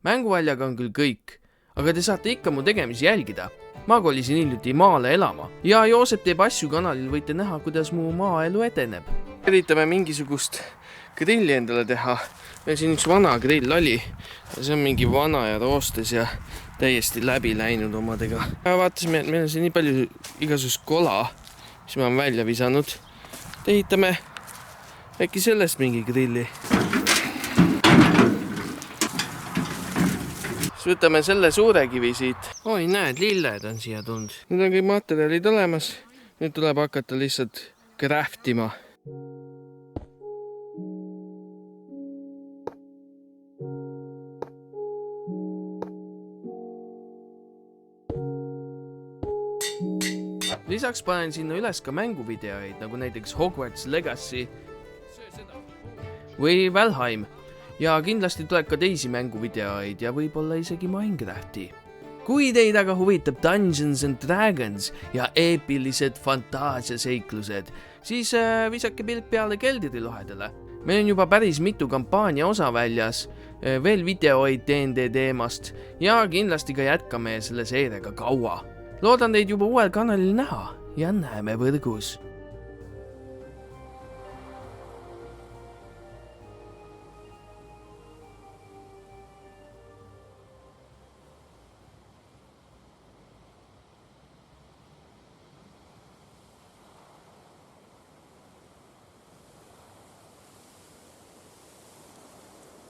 Mänguväljaga on küll kõik, aga te saate ikka mu tegemisi jälgida. Ma kolisin hiljuti maale elama ja Joosep teeb asju kanalil võite näha, kuidas mu maaelu edeneb. Üritame mingisugust grilli endale teha. Meil siin üks vana grill oli. See on mingi vana ja roostes ja täiesti läbi läinud omadega. Vaatasime, et meil on siin nii palju igasugust kola, mis ma olen välja visanud. Ehitame äkki sellest mingi grilli. Siis võtame selle suure kivi siit. Oi, näed, lilled on siia tulnud. Nüüd on kõik materjalid olemas. Nüüd tuleb hakata lihtsalt craftima. Lisaks panen sinna üles ka mänguvideoid, nagu näiteks Hogwarts Legacy või Valheim. Ja kindlasti tuleb ka teisi mänguvideoid ja võib-olla isegi Minecrafti. Kui teid aga huvitab Dungeons and Dragons ja eepilised fantaasiaseiklused, siis visake pilk peale Keldri lohedele. Meil on juba päris mitu kampaania osa väljas, veel videoid D&D teemast ja kindlasti ka jätkame selle seeriaga kaua. Loodan teid juba uuel kanalil näha ja näeme võrgus.